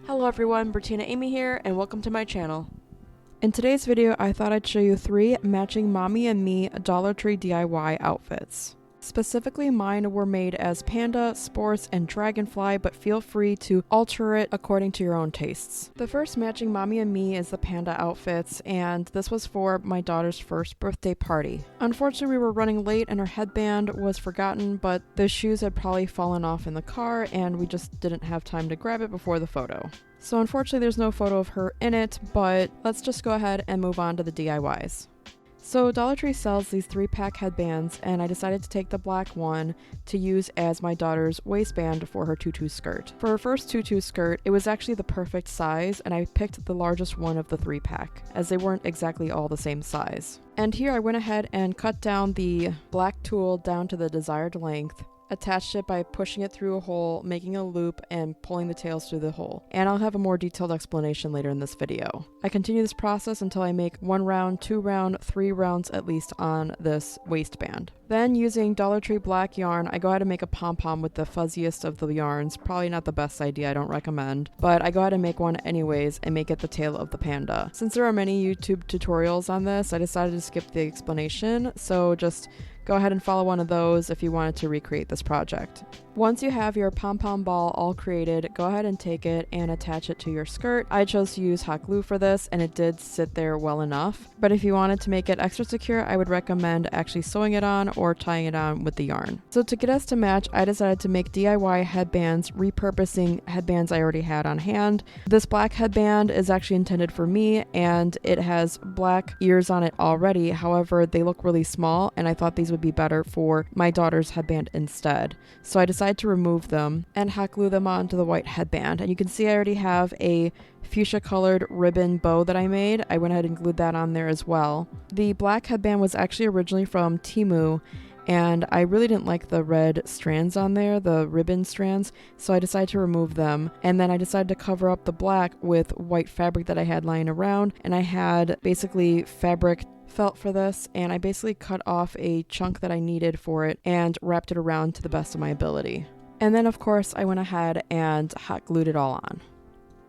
Hello everyone, Bertina Amy here, and welcome to my channel. In today's video, I thought I'd show you 3 matching Mommy and Me Dollar Tree DIY outfits. Specifically, mine were made as panda, sports, and dragonfly, but feel free to alter it according to your own tastes. The first matching Mommy and Me is the panda outfits, and this was for my daughter's first birthday party. Unfortunately, we were running late and her headband was forgotten, but the shoes had probably fallen off in the car and we just didn't have time to grab it before the photo. So unfortunately, there's no photo of her in it, but let's just go ahead and move on to the DIYs. So Dollar Tree sells these 3-pack headbands, and I decided to take the black one to use as my daughter's waistband for her tutu skirt. For her first tutu skirt, it was actually the perfect size, and I picked the largest one of the 3-pack, as they weren't exactly all the same size. And here I went ahead and cut down the black tulle down to the desired length, attached it by pushing it through a hole, making a loop, and pulling the tails through the hole. And I'll have a more detailed explanation later in this video. I continue this process until I make 1 round, 2 round, 3 rounds at least on this waistband. Then using Dollar Tree black yarn, I go ahead and make a pom-pom with the fuzziest of the yarns. Probably not the best idea, I don't recommend, but I go ahead and make one anyways and make it the tail of the panda. Since there are many YouTube tutorials on this, I decided to skip the explanation, so just go ahead and follow one of those if you wanted to recreate this project. Once you have your pom-pom ball all created, go ahead and take it and attach it to your skirt. I chose to use hot glue for this, and it did sit there well enough. But if you wanted to make it extra secure, I would recommend actually sewing it on or tying it on with the yarn. So to get us to match, I decided to make DIY headbands, repurposing headbands I already had on hand. This black headband is actually intended for me, and it has black ears on it already. However, they look really small, and I thought these would be better for my daughter's headband instead. So I decided to remove them and hot glue them onto the white headband. And you can see I already have a fuchsia colored ribbon bow that I made. I went ahead and glued that on there as well. The black headband was actually originally from Temu, and I really didn't like the red strands on there, the ribbon strands, so I decided to remove them. And then I decided to cover up the black with white fabric that I had lying around, and I had basically fabric felt for this, and I basically cut off a chunk that I needed for it and wrapped it around to the best of my ability. And then of course I went ahead and hot glued it all on.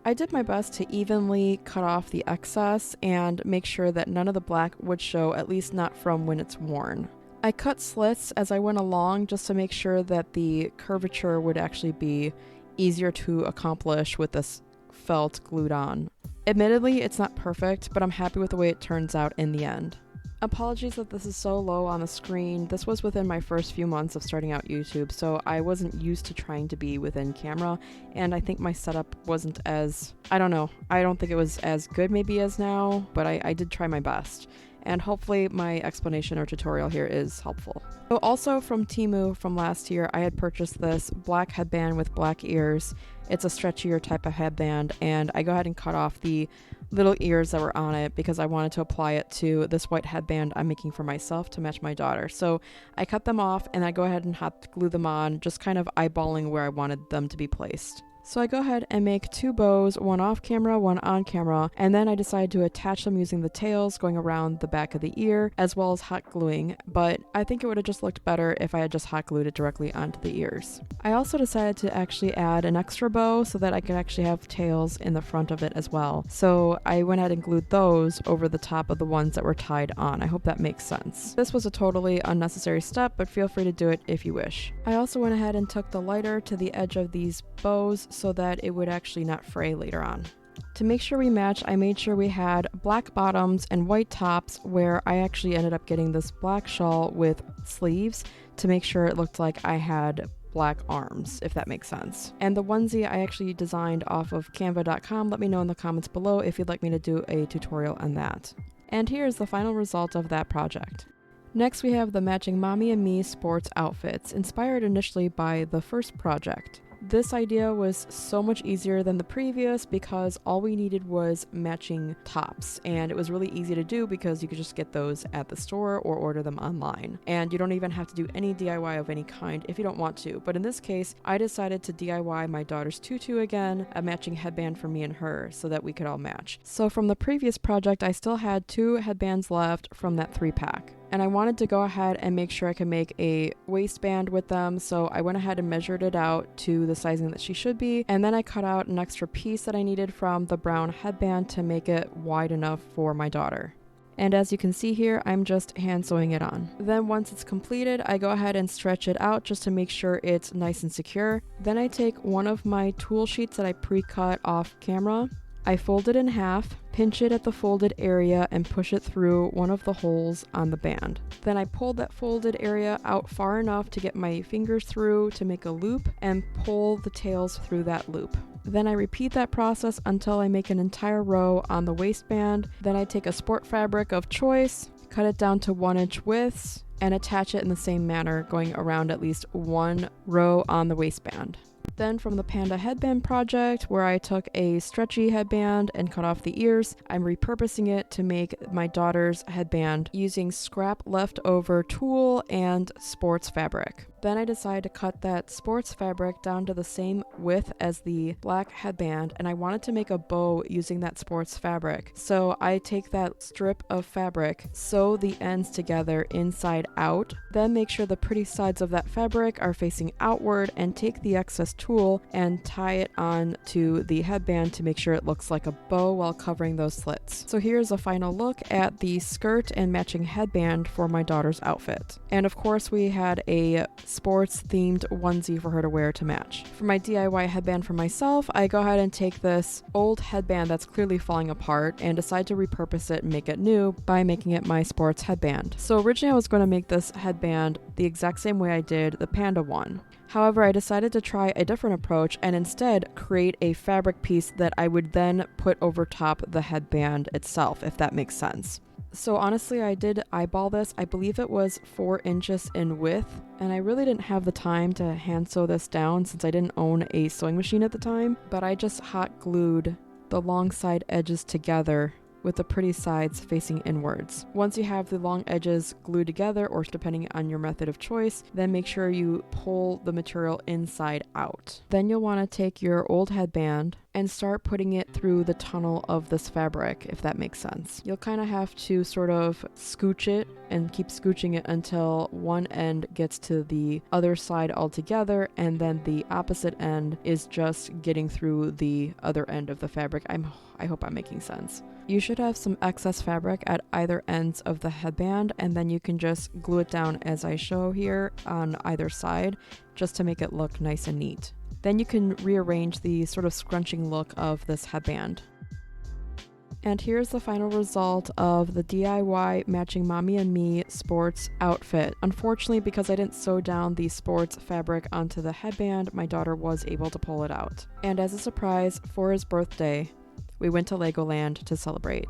I did my best to evenly cut off the excess and make sure that none of the black would show, at least not from when it's worn. I cut slits as I went along just to make sure that the curvature would actually be easier to accomplish with this felt glued on. Admittedly, it's not perfect, but I'm happy with the way it turns out in the end. Apologies that this is so low on the screen. This was within my first few months of starting out YouTube, so I wasn't used to trying to be within camera, and I think my setup wasn't as, I don't think it was as good maybe as now, but I did try my best. And hopefully my explanation or tutorial here is helpful. So also from Temu from last year, I had purchased this black headband with black ears. It's a stretchier type of headband, and I go ahead and cut off the little ears that were on it because I wanted to apply it to this white headband I'm making for myself to match my daughter. So I cut them off and I go ahead and hot glue them on, just kind of eyeballing where I wanted them to be placed. So I go ahead and make 2 bows, one off camera, one on camera, and then I decided to attach them using the tails going around the back of the ear, as well as hot gluing, but I think it would have just looked better if I had just hot glued it directly onto the ears. I also decided to actually add an extra bow so that I could actually have tails in the front of it as well. So I went ahead and glued those over the top of the ones that were tied on. I hope that makes sense. This was a totally unnecessary step, but feel free to do it if you wish. I also went ahead and took the lighter to the edge of these bows so that it would actually not fray later on. To make sure we match, I made sure we had black bottoms and white tops, where I actually ended up getting this black shawl with sleeves to make sure it looked like I had black arms, if that makes sense. And the onesie I actually designed off of canva.com. Let me know in the comments below if you'd like me to do a tutorial on that. And here's the final result of that project. Next we have the matching Mommy and Me sports outfits, inspired initially by the first project. This idea was so much easier than the previous because all we needed was matching tops, and it was really easy to do because you could just get those at the store or order them online. And you don't even have to do any DIY of any kind if you don't want to. But in this case, I decided to DIY my daughter's tutu again, a matching headband for me and her so that we could all match. So from the previous project, I still had 2 headbands left from that 3-pack. and I wanted to go ahead and make sure I could make a waistband with them, so I went ahead and measured it out to the sizing that she should be, and then I cut out an extra piece that I needed from the brown headband to make it wide enough for my daughter. And as you can see here, I'm just hand sewing it on. Then once it's completed, I go ahead and stretch it out just to make sure it's nice and secure. Then I take one of my tool sheets that I pre-cut off camera. I fold it in half, pinch it at the folded area, and push it through one of the holes on the band. Then I pull that folded area out far enough to get my fingers through to make a loop and pull the tails through that loop. Then I repeat that process until I make an entire row on the waistband. Then I take a sport fabric of choice, cut it down to 1-inch widths, and attach it in the same manner, going around at least one row on the waistband. Then from the panda headband project, where I took a stretchy headband and cut off the ears, I'm repurposing it to make my daughter's headband using scrap leftover tulle and sports fabric. Then I decided to cut that sports fabric down to the same width as the black headband, and I wanted to make a bow using that sports fabric. So I take that strip of fabric, sew the ends together inside out, then make sure the pretty sides of that fabric are facing outward, and take the excess tulle and tie it on to the headband to make sure it looks like a bow while covering those slits. So here's a final look at the skirt and matching headband for my daughter's outfit. And of course we had a sports themed onesie for her to wear to match. For my DIY headband for myself, I go ahead and take this old headband that's clearly falling apart and decide to repurpose it and make it new by making it my sports headband. So originally I was going to make this headband the exact same way I did the panda one. However, I decided to try a different approach and instead create a fabric piece that I would then put over top the headband itself, if that makes sense. So honestly, I did eyeball this. I believe it was 4 inches in width, and I really didn't have the time to hand sew this down since I didn't own a sewing machine at the time, but I just hot glued the long side edges together with the pretty sides facing inwards. Once you have the long edges glued together, or depending on your method of choice, then make sure you pull the material inside out. Then you'll want to take your old headband and start putting it through the tunnel of this fabric, if that makes sense. You'll kind of have to sort of scooch it and keep scooching it until one end gets to the other side altogether, and then the opposite end is just getting through the other end of the fabric. I hope I'm making sense. You should have some excess fabric at either ends of the headband, and then you can just glue it down as I show here on either side, just to make it look nice and neat. Then you can rearrange the sort of scrunching look of this headband. And here's the final result of the DIY matching Mommy and Me sports outfit. Unfortunately, because I didn't sew down the sports fabric onto the headband, my daughter was able to pull it out. And as a surprise for his birthday, we went to Legoland to celebrate.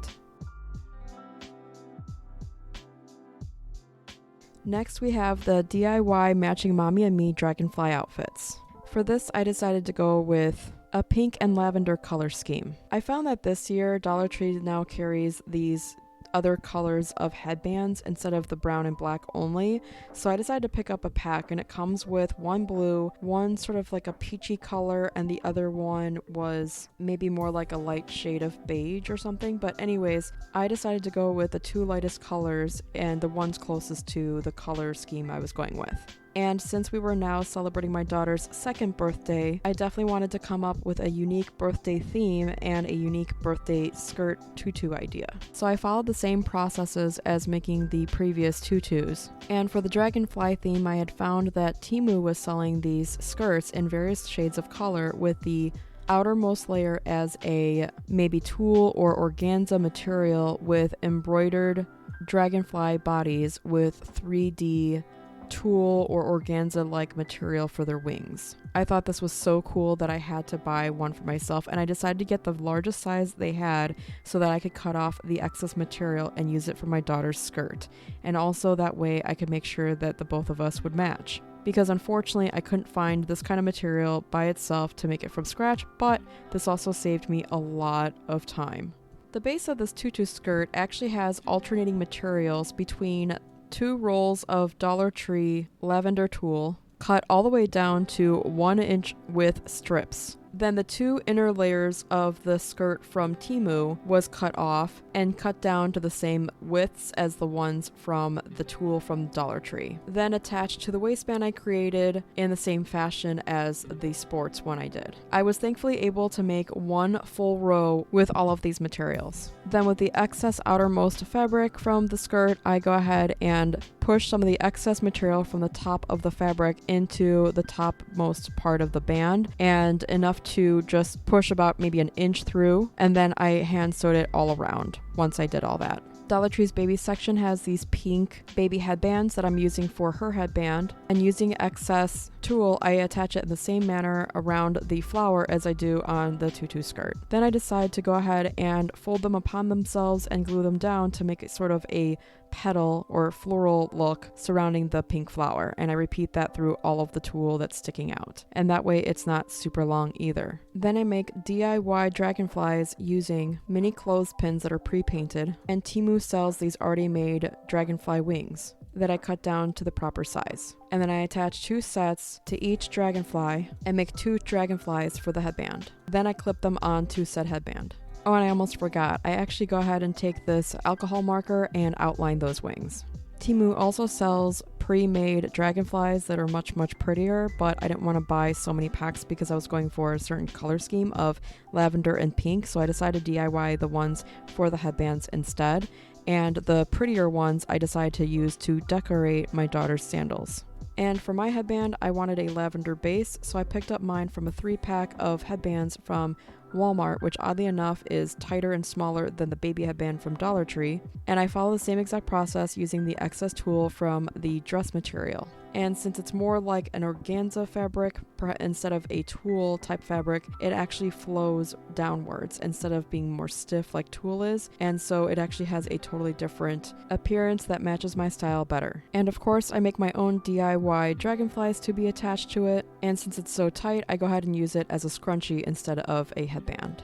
Next, we have the DIY matching Mommy and Me dragonfly outfits. For this, I decided to go with a pink and lavender color scheme. I found that this year, Dollar Tree now carries these other colors of headbands instead of the brown and black only, so I decided to pick up a pack, and it comes with one blue, one sort of like a peachy color, and the other one was maybe more like a light shade of beige or something. But anyways, I decided to go with the two lightest colors and the ones closest to the color scheme I was going with. And since we were now celebrating my daughter's second birthday, I definitely wanted to come up with a unique birthday theme and a unique birthday skirt tutu idea. So I followed the same processes as making the previous tutus. And for the dragonfly theme, I had found that Temu was selling these skirts in various shades of color with the outermost layer as a maybe tulle or organza material with embroidered dragonfly bodies with 3D tulle or organza-like material for their wings. I thought this was so cool that I had to buy one for myself, and I decided to get the largest size they had so that I could cut off the excess material and use it for my daughter's skirt. And also that way I could make sure that the both of us would match. Because unfortunately I couldn't find this kind of material by itself to make it from scratch, but this also saved me a lot of time. The base of this tutu skirt actually has alternating materials between 2 rolls of Dollar Tree lavender tulle cut all the way down to 1-inch width strips. Then the 2 inner layers of the skirt from Temu was cut off and cut down to the same widths as the ones from the tulle from Dollar Tree. Then attached to the waistband I created in the same fashion as the sports one I did. I was thankfully able to make 1 full row with all of these materials. Then with the excess outermost fabric from the skirt, I go ahead and push some of the excess material from the top of the fabric into the topmost part of the band, and enough to just push about maybe an inch through, and then I hand sewed it all around once I did all that. Dollar Tree's baby section has these pink baby headbands that I'm using for her headband, and using excess tulle, I attach it in the same manner around the flower as I do on the tutu skirt. Then I decide to go ahead and fold them upon themselves and glue them down to make it sort of a petal or floral look surrounding the pink flower, and I repeat that through all of the tulle that's sticking out, and that way it's not super long either. Then I make DIY dragonflies using mini clothespins that are pre-painted, and Temu sells these already made dragonfly wings that I cut down to the proper size. And then I attach 2 sets to each dragonfly and make 2 dragonflies for the headband. Then I clip them onto said headband. Oh, and I almost forgot, I actually go ahead and take this alcohol marker and outline those wings. Temu also sells pre-made dragonflies that are much prettier, but I didn't want to buy so many packs because I was going for a certain color scheme of lavender and pink, so I decided to DIY the ones for the headbands instead, and the prettier ones I decided to use to decorate my daughter's sandals. And for my headband, I wanted a lavender base, so I picked up mine from a 3-pack of headbands from Walmart, which oddly enough is tighter and smaller than the baby headband from Dollar Tree, and I follow the same exact process using the excess tulle from the dress material. And since it's more like an organza fabric instead of a tulle type fabric, it actually flows downwards instead of being more stiff like tulle is, and so it actually has a totally different appearance that matches my style better. And of course I make my own DIY dragonflies to be attached to it, and since it's so tight I go ahead and use it as a scrunchie instead of a headband.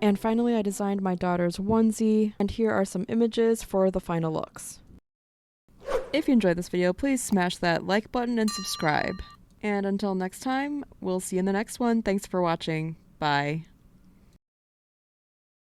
And finally I designed my daughter's onesie, and here are some images for the final looks. If you enjoyed this video, please smash that like button and subscribe. And until next time, we'll see you in the next one. Thanks for watching. Bye.